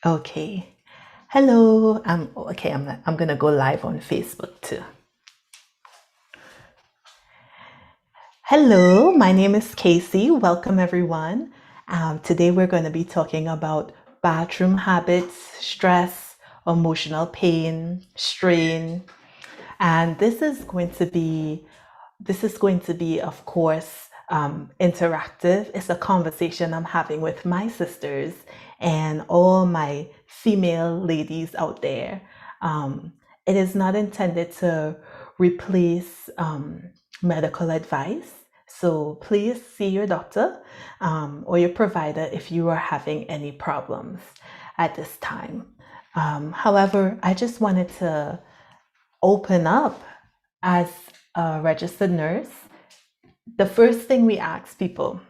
Okay. Hello. I'm gonna go live on Facebook too. Hello, my name is Casey. Welcome everyone. Today we're going to be talking about bathroom habits, stress, emotional pain, strain, and this is going to be, of course, interactive. It's a conversation I'm having with my sisters and all my female ladies out there. Um, it is not intended to replace medical advice. So please see your doctor or your provider if you are having any problems at this time. However, I just wanted to open up as a registered nurse. The first thing we ask people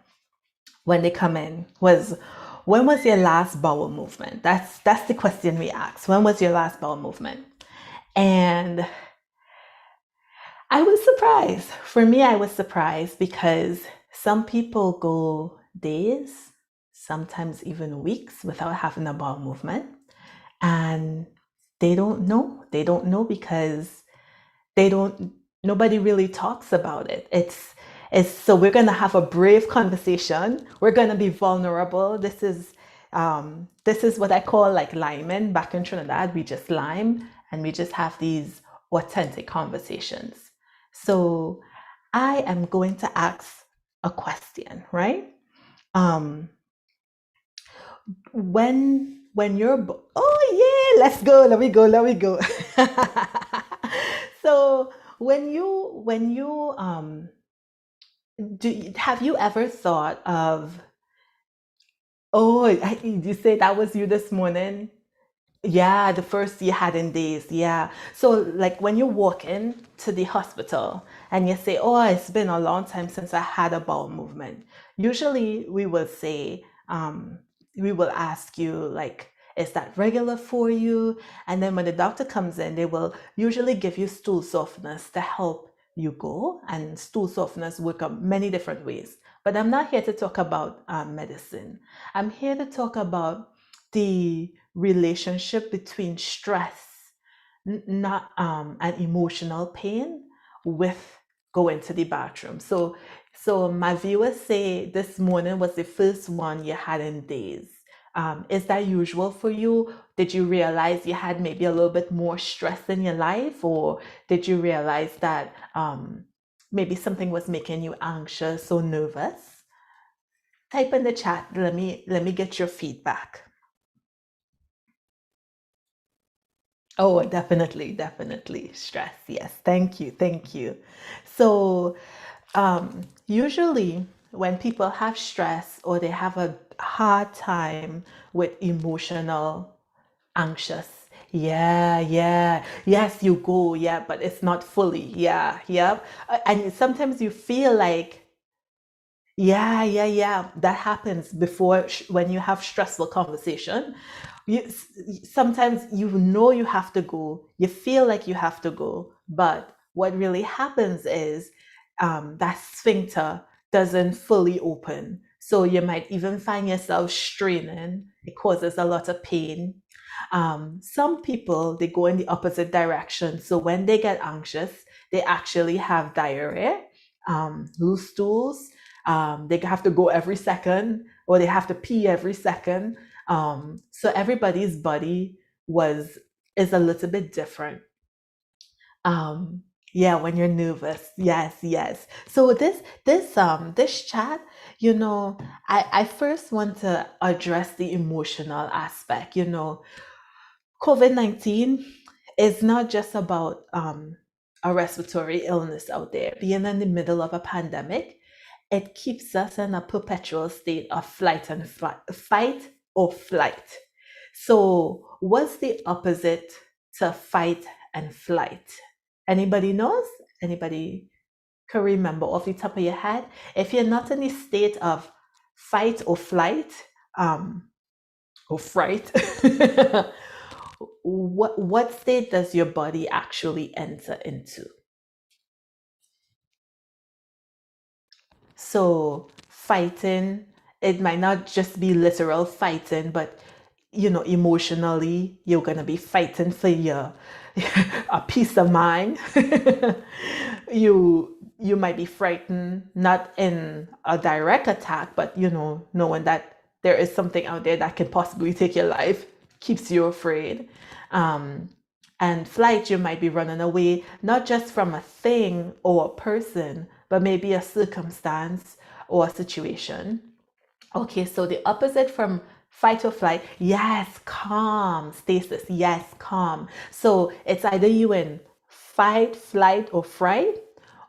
when they come in was, when was your last bowel movement? That's the question we ask. When was your last bowel movement? And I was surprised. For me, I was surprised because some people go days, sometimes even weeks without having a bowel movement. And they don't know. They don't know because they don't nobody really talks about it. It's so we're going to have a brave conversation. We're going to be vulnerable. This is what I call like liming. Back in Trinidad, we just lime and we just have these authentic conversations. So I am going to ask a question, right? um when you're oh yeah, let's go, let me go. So when you have you ever thought of, oh, you say that was you this morning? Yeah, the first you had in days. Yeah. So like when you walk in to the hospital and you say, oh, it's been a long time since I had a bowel movement. Usually we will say, we will ask you like, is that regular for you? And then when the doctor comes in, they will usually give you stool softeners to help you go. And stool softeners work up many different ways. But I'm not here to talk about medicine. I'm here to talk about the relationship between stress, not and emotional pain with going to the bathroom. So my viewers say this morning was the first one you had in days. Is that usual for you? Did you realize you had maybe a little bit more stress in your life, or did you realize that maybe something was making you anxious or nervous? Type in the chat. Let me get your feedback. Oh, definitely, definitely. Stress. Yes. Thank you. Thank you. So, usually when people have stress or they have a hard time with emotional anxious, yeah, yeah, yes, you go, yeah, but it's not fully, yeah, yeah. And sometimes you feel like, yeah, yeah, yeah. That happens before when you have stressful conversation. You sometimes you know you have to go. You feel like you have to go, but what really happens is that sphincter doesn't fully open. So you might even find yourself straining. It causes a lot of pain. Some people they go in the opposite direction. So when they get anxious, they actually have diarrhea, loose stools. They have to go every second, or they have to pee every second. So everybody's body was is a little bit different. Um, yeah, when you're nervous, yes, yes. So this chat, I first want to address the emotional aspect. COVID-19 is not just about a respiratory illness out there. Being in the middle of a pandemic, it keeps us in a perpetual state of fight or flight. So, what's the opposite to fight and flight? Anybody knows? Anybody can remember off the top of your head? If you're not in a state of fight or flight, or fright, what state does your body actually enter into? So fighting, it might not just be literal fighting, but emotionally, you're going to be fighting for your a peace of mind. You might be frightened, not in a direct attack, but knowing that there is something out there that can possibly take your life keeps you afraid. Um, and flight, you might be running away, not just from a thing or a person, but maybe a circumstance or a situation. Okay, so the opposite from fight or flight, yes, calm, stasis, yes, calm. So it's either you in fight, flight, or fright,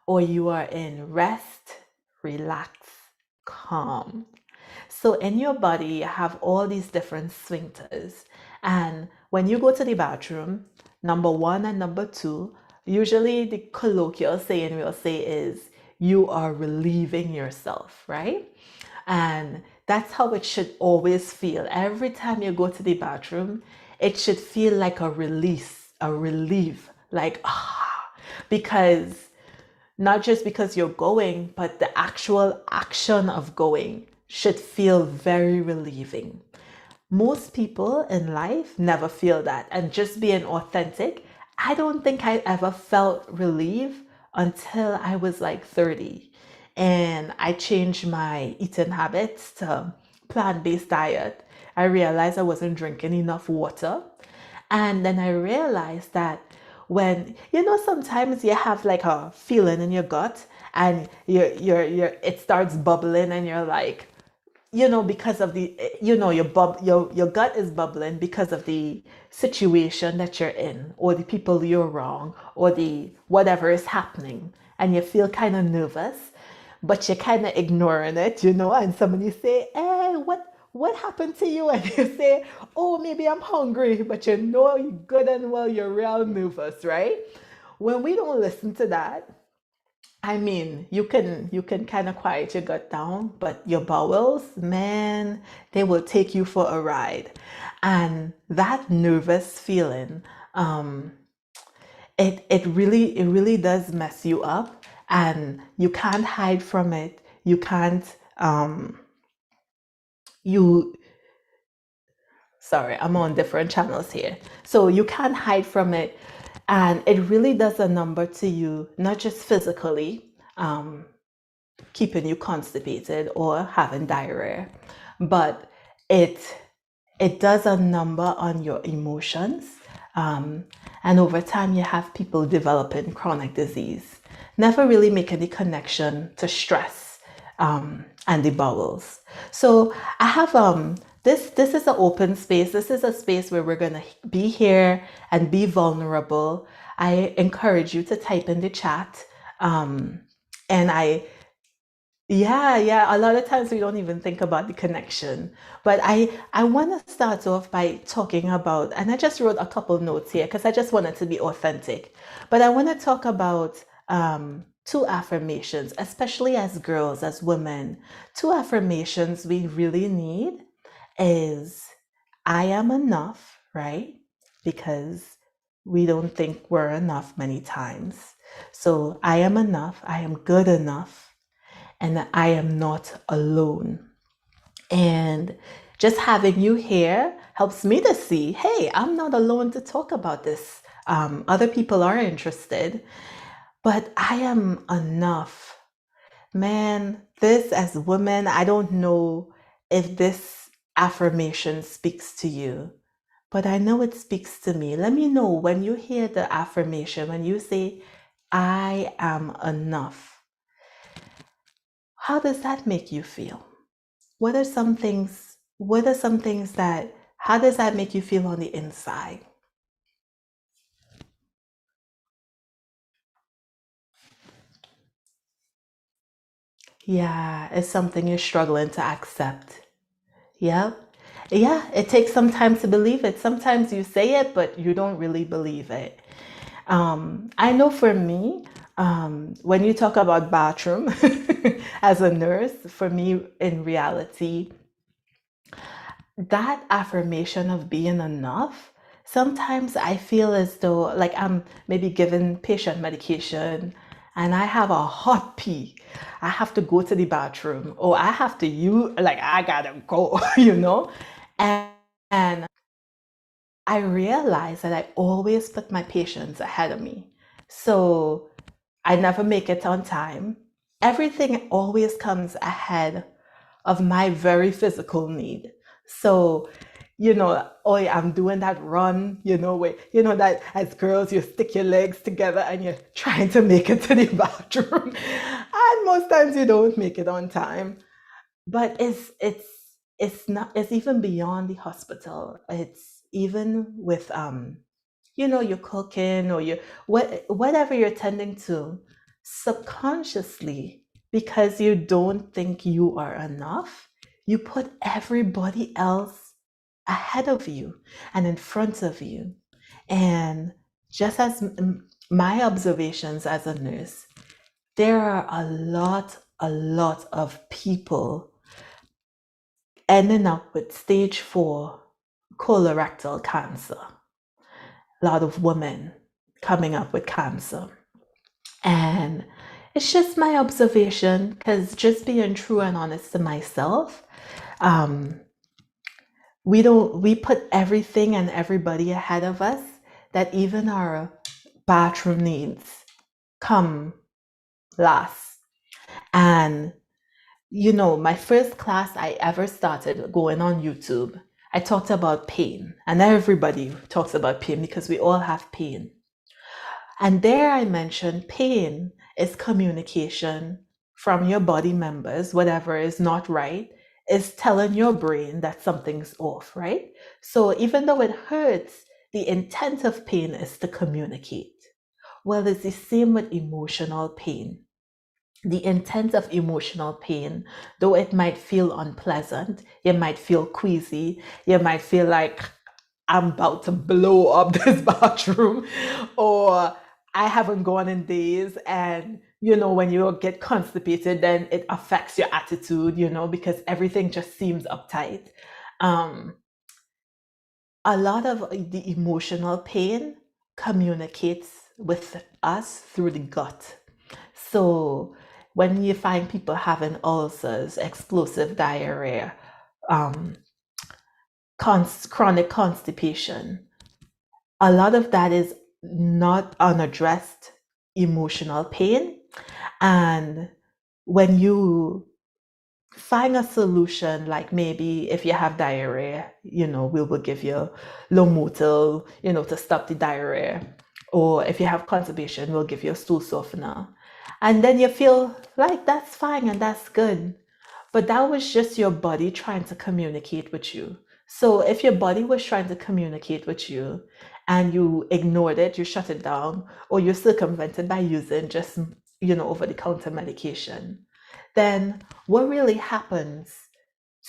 or you are in rest, relax, calm. So in your body, you have all these different sphincters. And when you go to the bathroom, number one and number two, usually the colloquial saying we'll say is, you are relieving yourself, right? And that's how it should always feel. Every time you go to the bathroom, it should feel like a release, a relief, like, because not just because you're going, but the actual action of going should feel very relieving. Most people in life never feel that. And just being authentic, I don't think I ever felt relief until I was like 30. And I changed my eating habits to plant-based diet. I realized I wasn't drinking enough water. And then I realized that when, sometimes you have like a feeling in your gut and it starts bubbling and you're like, because of the, your gut is bubbling because of the situation that you're in, or the people you're wrong, or the whatever is happening, and you feel kind of nervous, but you're kind of ignoring it, and somebody say, hey, what happened to you? And you say, oh, maybe I'm hungry, but you good and well you're real nervous, right? When we don't listen to that, I mean, you can kind of quiet your gut down, but your bowels, man, they will take you for a ride. And that nervous feeling, um, it really does mess you up, and you can't hide from it. You can't you sorry, I'm on different channels here. So you can't hide from it, and it really does a number to you, not just physically, keeping you constipated or having diarrhea, but it it does a number on your emotions. Um, and over time, you have people developing chronic disease, never really making the connection to stress, and the bowels. So I have this is an open space. This is a space where we're gonna be here and be vulnerable. I encourage you to type in the chat. And yeah, yeah. A lot of times we don't even think about the connection. But I want to start off by talking about, and I just wrote a couple notes here because I just wanted to be authentic. But I want to talk about two affirmations, especially as girls, as women. Two affirmations we really need is I am enough, right? Because we don't think we're enough many times. So I am enough, I am good enough, and that I am not alone. And just having you here helps me to see, hey, I'm not alone to talk about this. Other people are interested, but I am enough. Man, this as women, I don't know if this affirmation speaks to you, but I know it speaks to me. Let me know when you hear the affirmation, when you say, I am enough. How does that make you feel? What are some things that, how does that make you feel on the inside? Yeah, it's something you're struggling to accept. Yep. Yeah, it takes some time to believe it. Sometimes you say it, but you don't really believe it. I know for me, when you talk about bathroom as a nurse, for me, in reality, that affirmation of being enough, sometimes I feel as though like I'm maybe giving patient medication and I have a hot pee. I have to go to the bathroom, or I have to, you like, I gotta go, you know? And And I realized that I always put my patients ahead of me. So I never make it on time. Everything always comes ahead of my very physical need. So, oh, yeah, I'm doing that run, where, that as girls, you stick your legs together and you're trying to make it to the bathroom. And most times you don't make it on time. But it's not, it's even beyond the hospital. It's even with you're cooking or whatever you're tending to subconsciously, because you don't think you are enough, you put everybody else ahead of you and in front of you. And just as my observations as a nurse, there are a lot of people ending up with stage 4 colorectal cancer. A lot of women coming up with cancer. And it's just my observation, because just being true and honest to myself, we put everything and everybody ahead of us, that even our bathroom needs come last. And my first class I ever started going on YouTube, I talked about pain, and everybody talks about pain because we all have pain. And there I mentioned pain is communication from your body members. Whatever is not right is telling your brain that something's off, right? So even though it hurts, the intent of pain is to communicate. Well, it's the same with emotional pain. The intent of emotional pain, though it might feel unpleasant, you might feel queasy, you might feel like I'm about to blow up this bathroom, or I haven't gone in days. And when you get constipated, then it affects your attitude, because everything just seems uptight. A lot of the emotional pain communicates with us through the gut. So when you find people having ulcers, explosive diarrhea, chronic constipation, a lot of that is not unaddressed emotional pain. And when you find a solution, like maybe if you have diarrhea, we will give you Lomotil, to stop the diarrhea. Or if you have constipation, we'll give you a stool softener. And then you feel like that's fine and that's good. But that was just your body trying to communicate with you. So if your body was trying to communicate with you and you ignored it, you shut it down, or you circumvented by using just, over-the-counter medication, then what really happens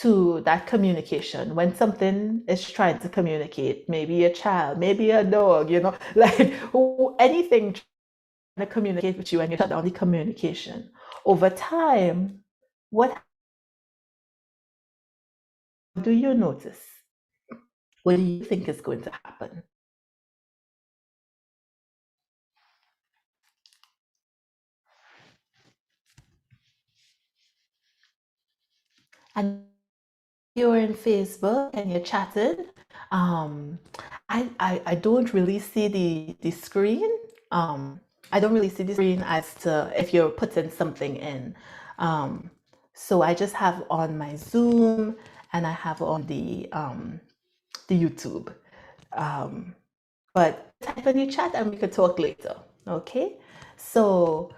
to that communication when something is trying to communicate? Maybe a child, maybe a dog, like anything trying to communicate with you, and you shut down the communication. Over time, what do you notice? What do you think is going to happen? And you're in Facebook and you're chatting. I don't really see the screen. I don't really see the screen as to if you're putting something in. So I just have on my Zoom and I have on the YouTube. But type in your chat and we could talk later. Okay? So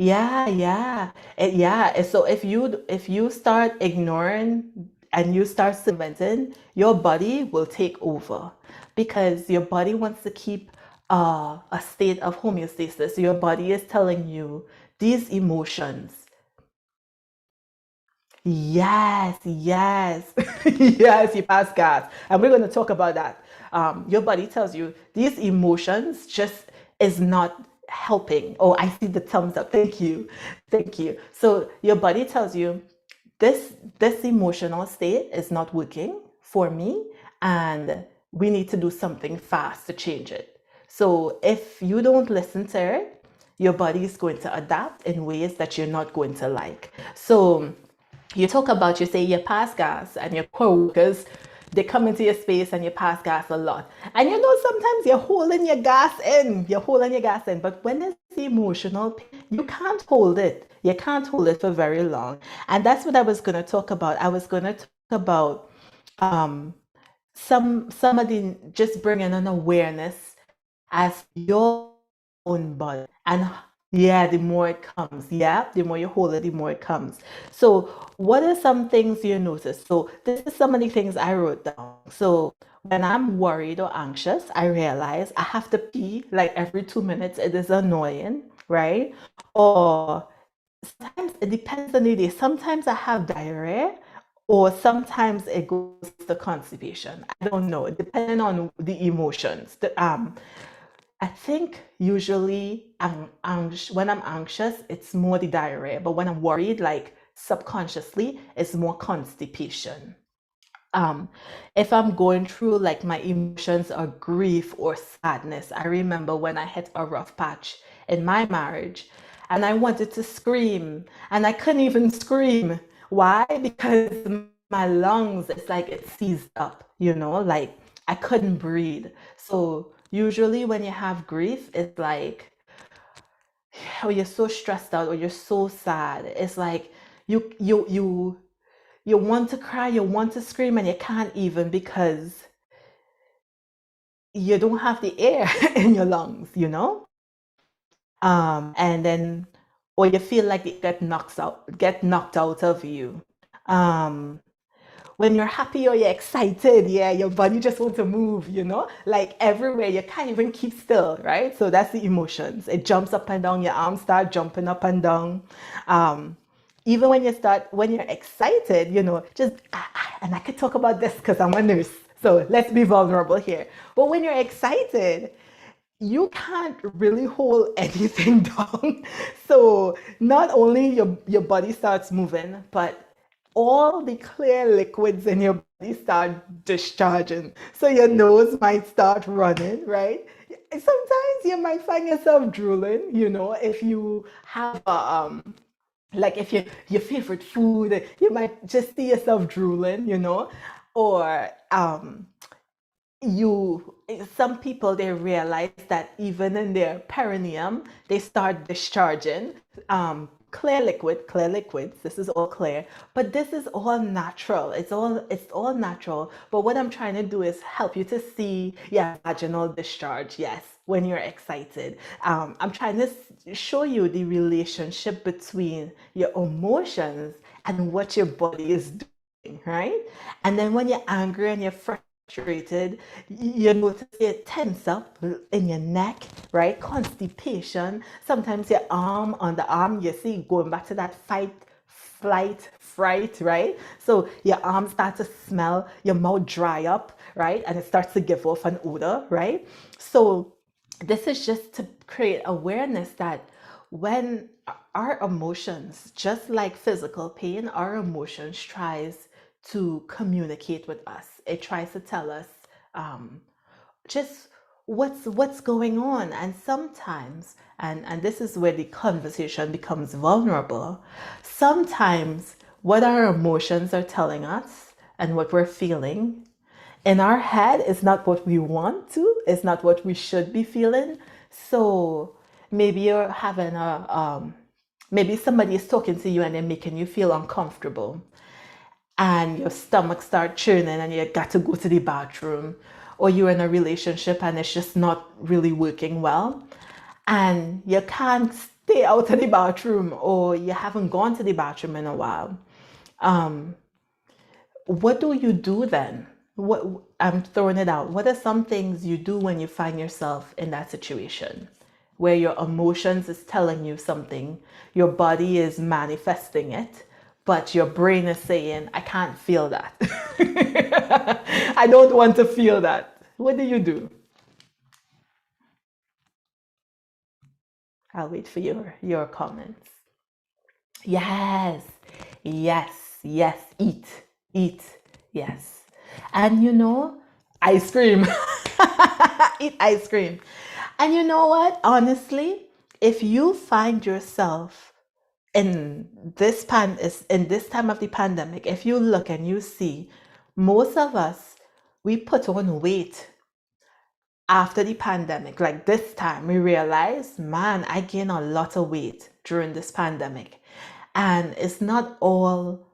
yeah, yeah, yeah. So if you start ignoring and you start circumventing, your body will take over, because your body wants to keep a state of homeostasis. Your body is telling you these emotions. Yes, yes, yes, you pass gas. And we're going to talk about that. Your body tells you these emotions just is not helping. Oh, I see the thumbs up. Thank you. Thank you. So your body tells you this emotional state is not working for me, and we need to do something fast to change it. So if you don't listen to it, your body is going to adapt in ways that you're not going to like. So you talk about, you say you pass gas and your co-workers, they come into your space and you pass gas a lot. And sometimes you're holding your gas in, but when there's the emotional pain, you can't hold it. You can't hold it for very long. And that's what I was going to talk about. I was going to talk about um, some of the, just bringing an awareness as your own body. And yeah, the more it comes. Yeah, the more you hold it, the more it comes. So, what are some things you notice? So, this is some of the things I wrote down. So, when I'm worried or anxious, I realize I have to pee like every 2 minutes. It is annoying, right? Or sometimes it depends on the day. Sometimes I have diarrhea, or sometimes it goes to constipation. I don't know, depending on the emotions. I think usually when I'm anxious, it's more the diarrhea, but when I'm worried, like subconsciously, it's more constipation. Um, if I'm going through like my emotions or grief or sadness, I remember when I hit a rough patch in my marriage and I wanted to scream and I couldn't even scream. Why? Because my lungs, it's like it seized up, like I couldn't breathe. So usually when you have grief, it's like, oh, you're so stressed out or you're so sad. It's like you want to cry, you want to scream, and you can't even because you don't have the air in your lungs, and then, or you feel like it get knocked out of you. Um, when you're happy or you're excited, yeah, your body just wants to move, like everywhere. You can't even keep still, right? So that's the emotions. It jumps up and down. Your arms start jumping up and down. Um, Even when you're excited, just, and I could talk about this because I'm a nurse. So let's be vulnerable here. But when you're excited, you can't really hold anything down. So not only your body starts moving, but all the clear liquids in your body start discharging. So your nose might start running, right? Sometimes you might find yourself drooling, if you have like if your favorite food, you might just see yourself drooling, or you some people, they realize that even in their perineum they start discharging clear liquids. This is all clear, but this is all natural. It's all natural. But what I'm trying to do is help you to see, yeah, vaginal discharge, yes, when you're excited. I'm trying to show you the relationship between your emotions and what your body is doing, right? And then when you're angry and you're frustrated, you notice you tense up in your neck, right? Constipation. Sometimes your arm, on the arm, you see, going back to that fight, flight, fright, right? So your arms start to smell, your mouth dry up, right? And it starts to give off an odor, right? So this is just to create awareness that when our emotions, just like physical pain, our emotions tries to communicate with us. It tries to tell us just what's going on. And sometimes, and this is where the conversation becomes vulnerable, sometimes what our emotions are telling us and what we're feeling in our head is not what we want to, it's not what we should be feeling. So maybe you're having maybe somebody is talking to you and they're making you feel uncomfortable, and your stomach start churning and you got to go to the bathroom, or you're in a relationship and it's just not really working well and you can't stay out of the bathroom, or you haven't gone to the bathroom in a while. What do you do then? What, I'm throwing it out. What are some things you do when you find yourself in that situation where your emotions is telling you something, your body is manifesting it, but your brain is saying, I can't feel that. I don't want to feel that. What do you do? I'll wait for your comments. Yes, yes, yes. Eat, eat, yes. And ice cream. Eat ice cream. And you know what? Honestly, if you find yourself in this time of the pandemic, if you look and you see, most of us, we put on weight after the pandemic. Like this time, we realized, man, I gained a lot of weight during this pandemic. And it's not all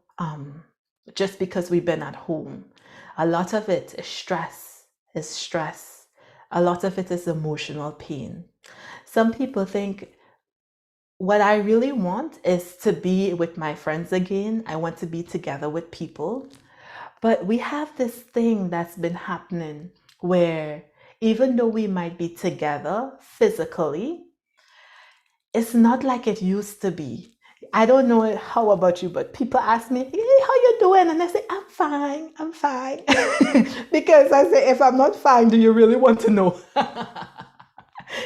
just because we've been at home. A lot of it is stress. A lot of it is emotional pain. Some people think what I really want is to be with my friends again. I want to be together with people. But we have this thing that's been happening where even though we might be together physically, it's not like it used to be. I don't know how about you, but people ask me, hey, how you doing? And I say, I'm fine, I'm fine. Because I say, if I'm not fine, do you really want to know?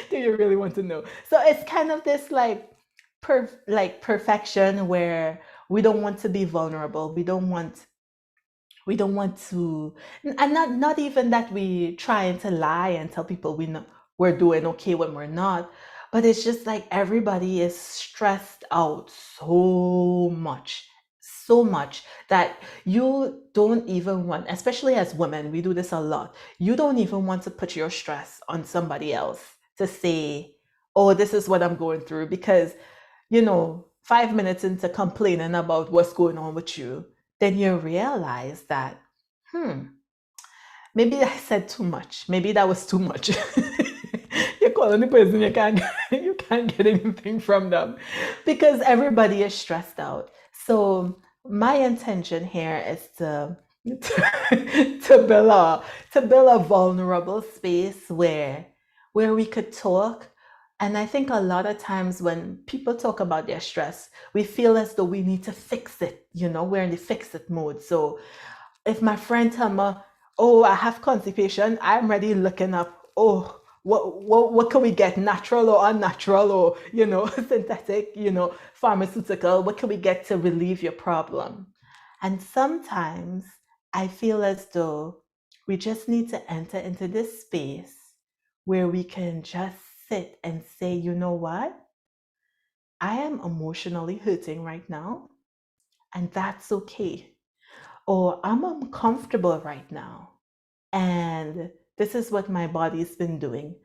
Do you really want to know? So it's kind of this like perfection where we don't want to be vulnerable. We don't want to, and not even that we trying to lie and tell people we're doing okay when we're not, but it's just like everybody is stressed out so much that you don't even want, especially as women, we do this a lot. You don't even want to put your stress on somebody else to say, oh, this is what I'm going through, because 5 minutes into complaining about what's going on with you, then you realize that, hmm, maybe I said too much. Maybe that was too much. You're calling the person, you can't get anything from them because everybody is stressed out. So my intention here is to build a vulnerable space where we could talk. And I think a lot of times when people talk about their stress, we feel as though we need to fix it. We're in the fix it mode. So if my friend tell me, oh, I have constipation, I'm ready looking up, oh, what can we get, natural or unnatural, or synthetic, pharmaceutical, what can we get to relieve your problem? And sometimes I feel as though we just need to enter into this space where we can just sit and say, you know what? I am emotionally hurting right now, and that's okay. Or I'm uncomfortable right now, and this is what my body's been doing.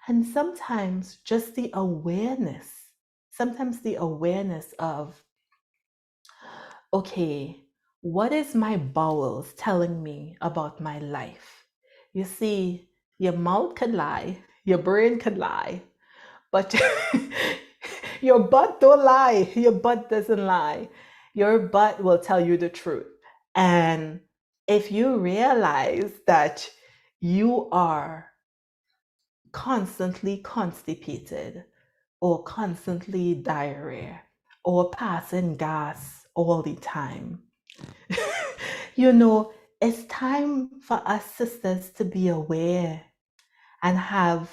And sometimes just the awareness of, okay, what is my bowels telling me about my life? You see, your mouth could lie, your brain could lie, but your butt don't lie. Your butt doesn't lie. Your butt will tell you the truth. And if you realize that you are constantly constipated or constantly diarrhea or passing gas all the time, you know, it's time for us sisters to be aware and have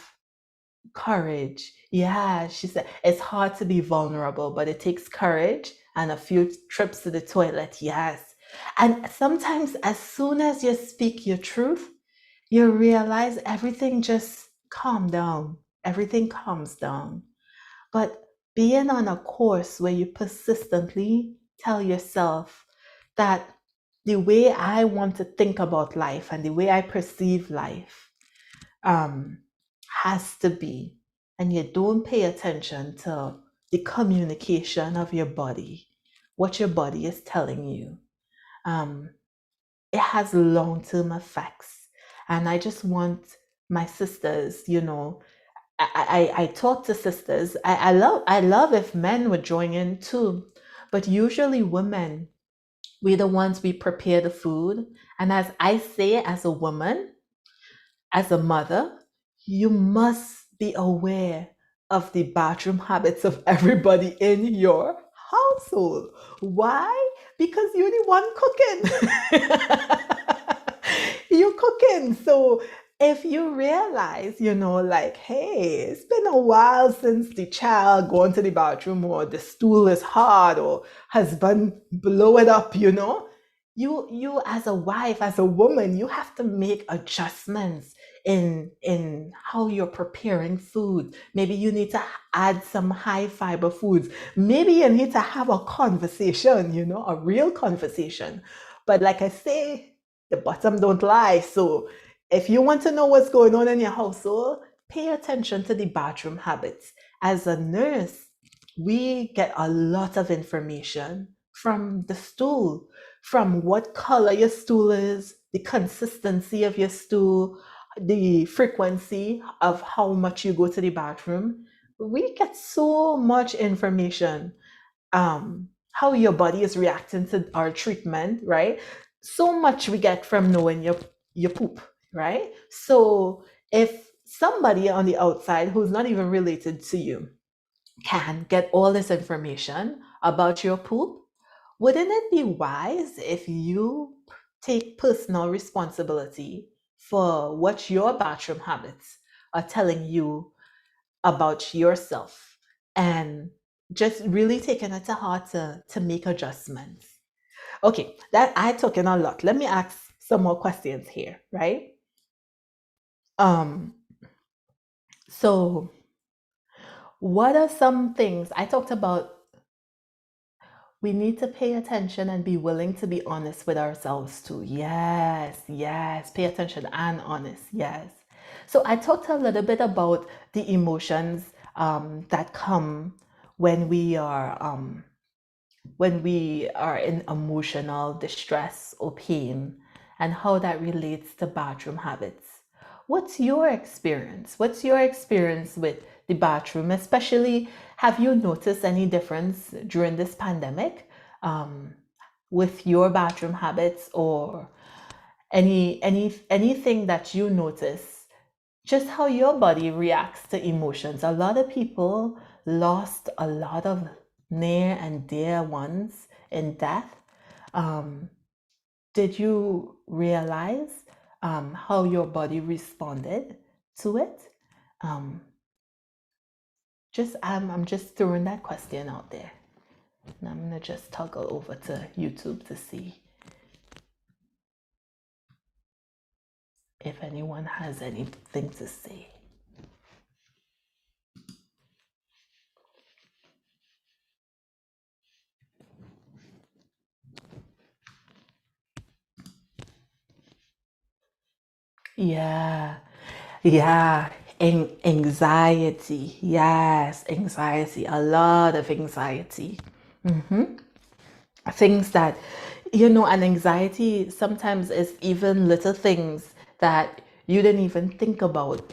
courage. Yeah, she said it's hard to be vulnerable, but it takes courage and a few trips to the toilet. Yes. And sometimes, as soon as you speak your truth, you realize everything just calm down. Everything calms down. But being on a course where you persistently tell yourself that the way I want to think about life and the way I perceive life um, has to be, and you don't pay attention to the communication of your body, what your body is telling you, um, it has long-term effects. And I just want my sisters, I talk to sisters. I love if men would join in too, but usually women, we're the ones we prepare the food. And as I say, as a woman, as a mother, you must be aware of the bathroom habits of everybody in your household. Why? Because you're the one cooking. You're cooking. So if you realize, like, hey, it's been a while since the child gone to the bathroom, or the stool is hard, or husband blow it up, you as a wife, as a woman, you have to make adjustments in how you're preparing food. Maybe you need to add some high fiber foods. Maybe you need to have a conversation, a real conversation. But like I say, the bottom don't lie. So if you want to know what's going on in your household, pay attention to the bathroom habits. As a nurse, we get a lot of information from the stool, from what color your stool is, the consistency of your stool, the frequency of how much you go to the bathroom. We get so much information. How your body is reacting to our treatment, right? So much we get from knowing your poop, right? So if somebody on the outside who's not even related to you can get all this information about your poop, wouldn't it be wise if you take personal responsibility for what your bathroom habits are telling you about yourself and just really taking it to heart to make adjustments? Okay, that I talking a lot. Let me ask some more questions here, right? Um, so what are some things I talked about? We need to pay attention and be willing to be honest with ourselves too. Yes, yes, pay attention and honest. Yes. So I talked a little bit about the emotions that come when we are in emotional distress or pain, and how that relates to bathroom habits. What's your experience? What's your experience with the bathroom? Especially, have you noticed any difference during this pandemic with your bathroom habits, or anything that you notice, just how your body reacts to emotions? A lot of people lost a lot of near and dear ones in death. Um, did you realize how your body responded to it? Um, I'm just throwing that question out there. And I'm gonna just toggle over to YouTube to see if anyone has anything to say. Yeah, yeah. Anxiety. Yes, anxiety. A lot of anxiety. Things that, and anxiety sometimes is even little things that you didn't even think about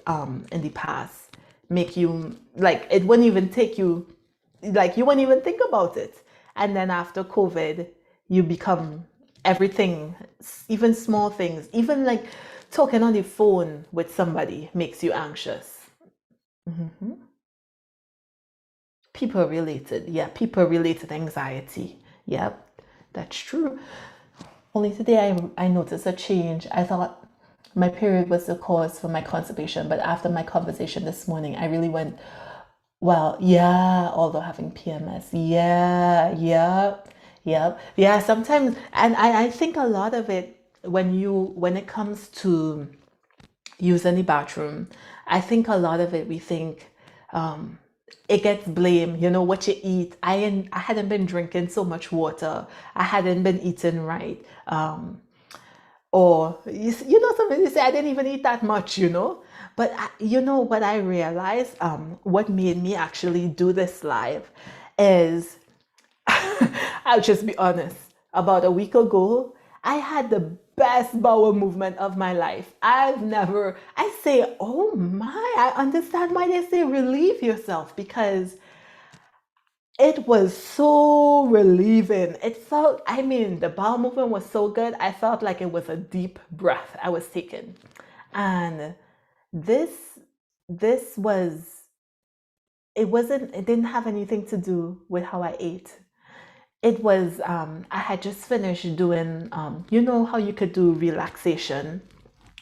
in the past, make you like, it wouldn't even take you, like, you wouldn't even think about it. And then after COVID, you become everything, even small things, even like talking on the phone with somebody makes you anxious. Mhm. People related, yeah, people related anxiety. Yep, that's true. Only today I noticed a change. I thought my period was the cause for my constipation, but after my conversation this morning, I really went, well, yeah, although having PMS, yeah, yep, yep, yeah. Sometimes, and I think a lot of it, when it comes to using the bathroom, I think a lot of it we think um, it gets blame. What you eat. I hadn't been drinking so much water. I hadn't been eating right. Or something you say, I didn't even eat that much. But what I realized, what made me actually do this live is, I'll just be honest. About a week ago, I had the best bowel movement of my life. I say, oh my, I understand why they say relieve yourself, because it was so relieving. It felt, the bowel movement was so good. I felt like it was a deep breath I was taking. And this, this was, it didn't have anything to do with how I ate. It was, I had just finished doing, how you could do relaxation,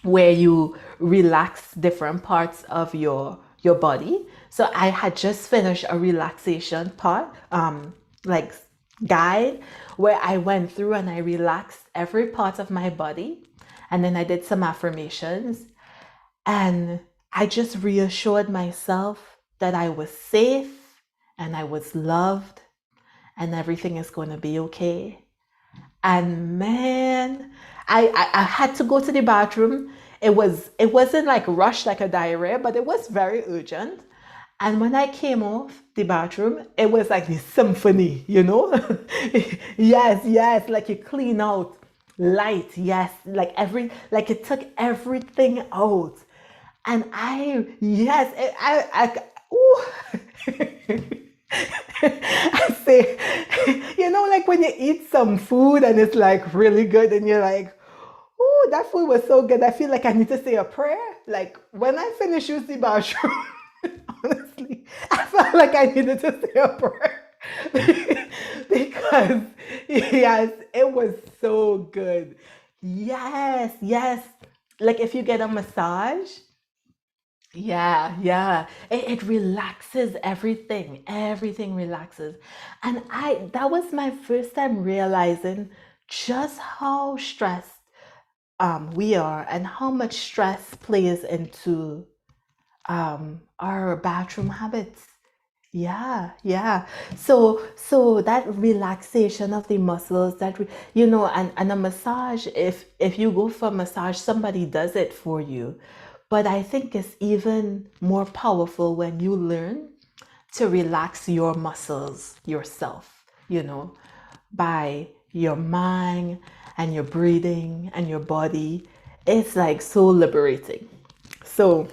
where you relax different parts of your body. So I had just finished a relaxation part, like guide, where I went through and I relaxed every part of my body, and then I did some affirmations. And I just reassured myself that I was safe and I was loved and everything is going to be okay. And man, I had to go to the bathroom. It wasn't like rushed like a diarrhea, but it was very urgent. And when I came off the bathroom, it was like this symphony, you know? Yes, yes, like you clean out light, yes, like it took everything out. And yes, ooh. I say, like when you eat some food and it's like really good and you're like, oh, that food was so good. I feel like I need to say a prayer. Like when I finish using the bathroom, honestly, I felt like I needed to say a prayer. Because, yes, it was so good. Yes, yes. Like if you get a massage, yeah, yeah. It relaxes everything. Everything relaxes. And that was my first time realizing just how stressed we are and how much stress plays into our bathroom habits. Yeah, yeah. So that relaxation of the muscles, and a massage, if you go for a massage, somebody does it for you. But I think it's even more powerful when you learn to relax your muscles yourself, by your mind and your breathing and your body. It's like so liberating. So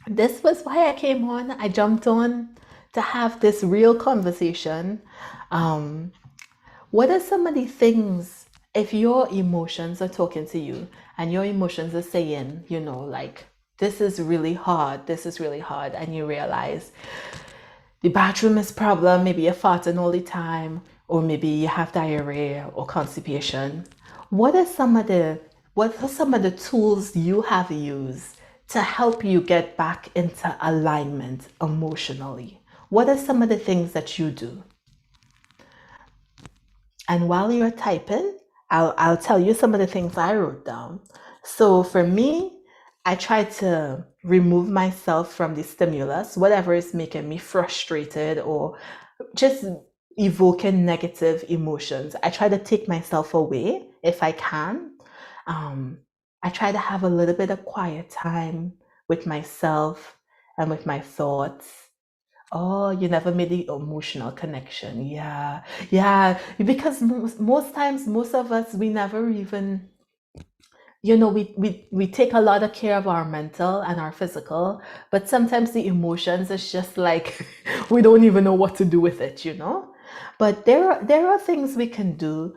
this was why I came on. I jumped on to have this real conversation. Um, what are some of the things, if your emotions are talking to you and your emotions are saying, like, this is really hard, and you realize the bathroom is a problem, maybe you're farting all the time, or maybe you have diarrhea or constipation. What are some of the what are some of the tools you have used to help you get back into alignment emotionally? What are some of the things that you do? And while you're typing, I'll tell you some of the things I wrote down. So for me, I try to remove myself from the stimulus, whatever is making me frustrated or just evoking negative emotions. I try to take myself away if I can. Um, I try to have a little bit of quiet time with myself and with my thoughts. Oh, you never made the emotional connection. Yeah, yeah. Because most times, most of us, we never even, we take a lot of care of our mental and our physical, but sometimes the emotions is just like we don't even know what to do with it. But there are things we can do.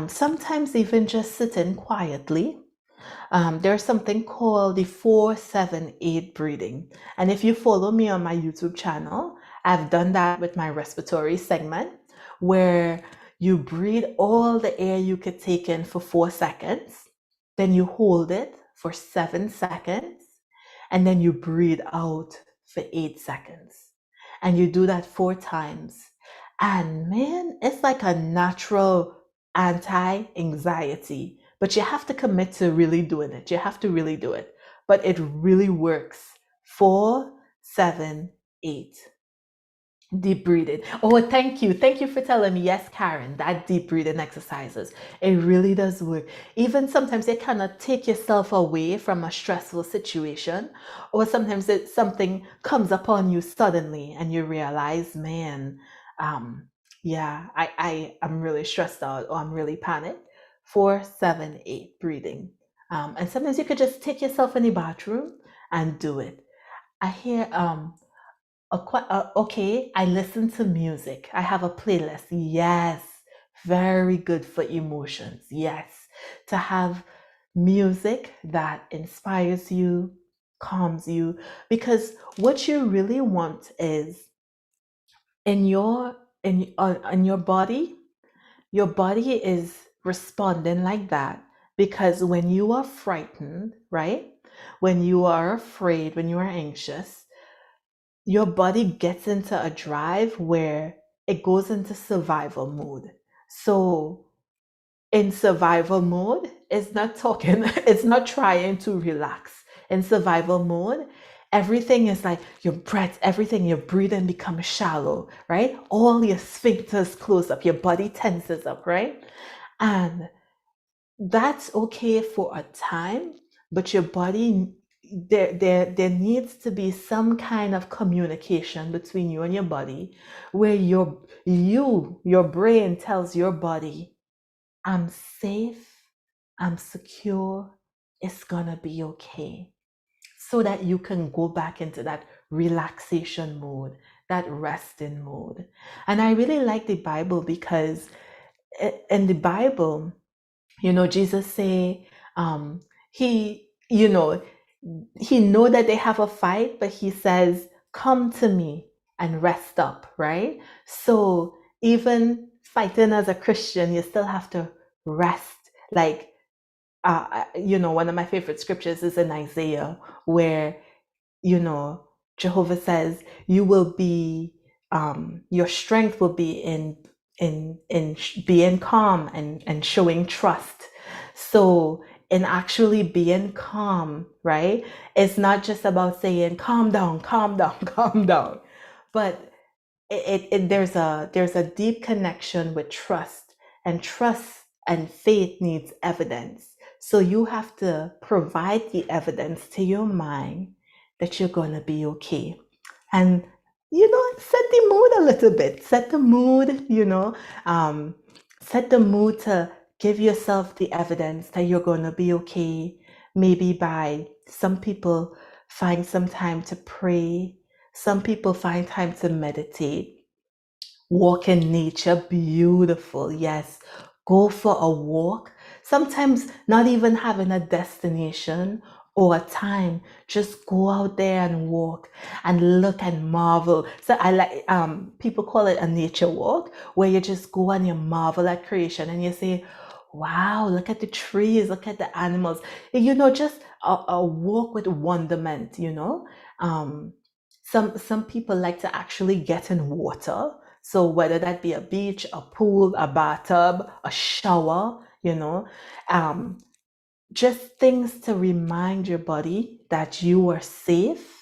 Sometimes even just sitting quietly. There's something called the 478 breathing. And if you follow me on my YouTube channel, I've done that with my respiratory segment where you breathe all the air you could take in for 4 seconds, then you hold it for 7 seconds, and then you breathe out for 8 seconds. And you do that 4 times. And man, it's like a natural anti anxiety, but you have to commit to really doing it. You have to really do it. But it really works. 4, 7, 8. Deep breathing. Oh, thank you. Thank you for telling me. Yes, Karen, that deep breathing exercises. It really does work. Even sometimes you cannot take yourself away from a stressful situation, or sometimes something comes upon you suddenly and you realize, man, um, yeah, I am really stressed out or I'm really panicked. 4, 7, 8 breathing. And sometimes you could just take yourself in the bathroom and do it. I hear okay, I listen to music. I have a playlist. Yes, very good for emotions. Yes, to have music that inspires you, calms you, because what you really want is in your body. Your body is responding like that because when you are frightened, right? When you are afraid, when you are anxious, your body gets into a drive where it goes into survival mode. So in survival mode, it's not talking, it's not trying to relax. in survival mode, everything is like your breath, everything you're breathing becomes shallow, right? All your sphincters close up, your body tenses up, right? And that's okay for a time, but your body, there needs to be some kind of communication between you and your body where your brain tells your body, I'm safe, I'm secure, it's gonna be okay. So that you can go back into that relaxation mode, that resting mode. And I really like the Bible because in the Bible, Jesus say, he, he know that they have a fight, but he says, come to me and rest up, right? So even fighting as a Christian, you still have to rest. Like, one of my favorite scriptures is in Isaiah, where, you know, Jehovah says, you will be, your strength will be in being calm and showing trust. So in actually being calm, right? It's not just about saying, calm down, calm down, calm down. But there's a deep connection with trust, and trust and faith needs evidence. So you have to provide the evidence to your mind that you're going to be okay. And set the mood a little bit, set the mood, set the mood to give yourself the evidence that you're going to be okay. Maybe by, some people find some time to pray, some people find time to meditate. Walk in nature, beautiful. Yes. Go for a walk. Sometimes not even having a destination or a time, just go out there and walk and look and marvel. So I like, people call it a nature walk, where you just go and you marvel at creation and you say, wow, look at the trees, look at the animals. Just a walk with wonderment. Some people like to actually get in water. So whether that be a beach, a pool, a bathtub, a shower, just things to remind your body that you are safe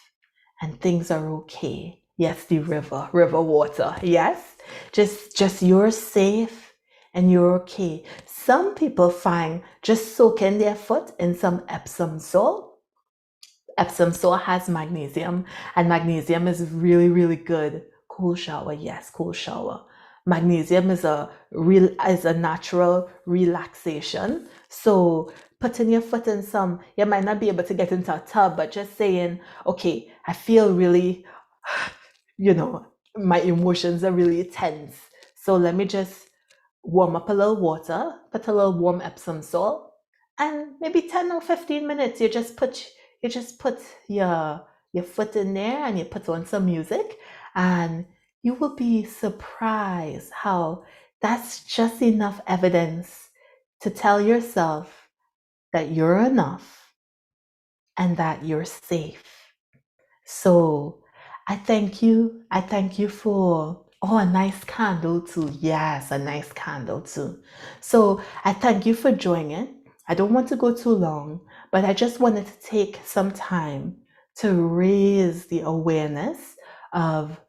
and things are okay. Yes, the river water. Yes, just you're safe and you're okay. Some people find just soaking their foot in some Epsom salt. Epsom salt has magnesium, and magnesium is really, really good. Cool shower, yes, cool shower. Magnesium is a natural relaxation. So putting your foot in some, you might not be able to get into a tub, but just saying, okay, I feel really, my emotions are really tense. So let me just warm up a little water, put a little warm Epsom salt, and maybe 10 or 15 minutes, you just put your foot in there and you put on some music, and you will be surprised how that's just enough evidence to tell yourself that you're enough and that you're safe. So I thank you. I thank you for, a nice candle too. Yes, a nice candle too. So I thank you for joining. I don't want to go too long, but I just wanted to take some time to raise the awareness of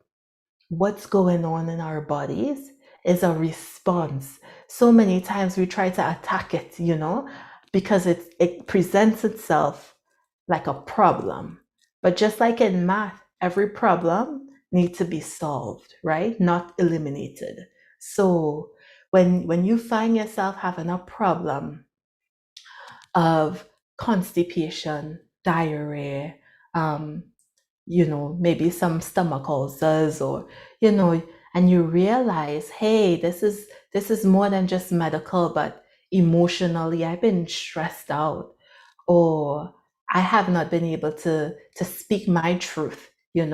what's going on in our bodies is a response. So many times we try to attack it, because it presents itself like a problem. But just like in math, every problem needs to be solved, right? Not eliminated. So when you find yourself having a problem of constipation, diarrhea, um, maybe some stomach ulcers, or, and you realize, hey, this is more than just medical, but emotionally I've been stressed out, or I have not been able to speak my truth. It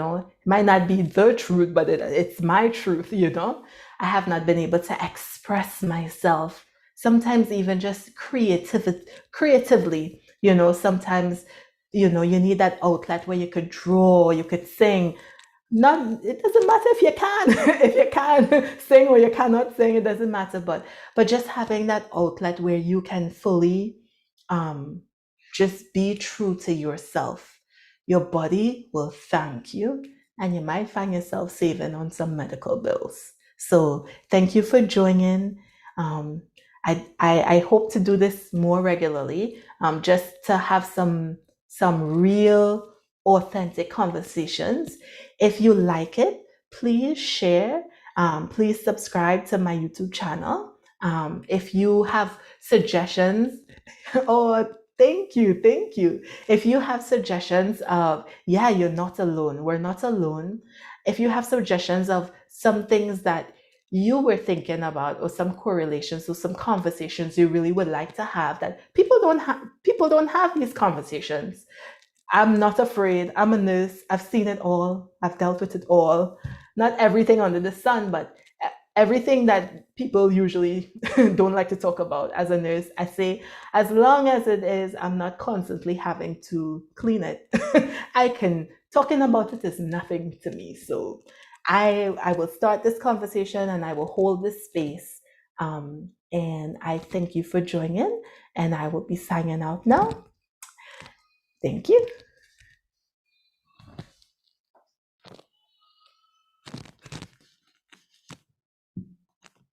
might not be the truth, but it's my truth. I have not been able to express myself. Sometimes even just creatively. Sometimes you need that outlet where you could draw, you could sing. Not, it doesn't matter if you can if you can sing or you cannot sing, it doesn't matter, but just having that outlet where you can fully Just be true to yourself. Your body will thank you, and you might find yourself saving on some medical bills. So thank you for joining. Um, I hope to do this more regularly, just to have some real, authentic conversations. If you like it, please share. Please subscribe to my YouTube channel. If you have suggestions, oh, thank you, thank you. If you have suggestions of, yeah, you're not alone, we're not alone. If you have suggestions of some things that you were thinking about, or some correlations or some conversations you really would like to have that people don't have these conversations. I'm not afraid. I'm a nurse. I've seen it all. I've dealt with it all. Not everything under the sun, but everything that people usually don't like to talk about. As a nurse, I say, as long as it is, I'm not constantly having to clean it. I can, talking about it is nothing to me. So I will start this conversation and I will hold this space. And I thank you for joining, and I will be signing out now. Thank you.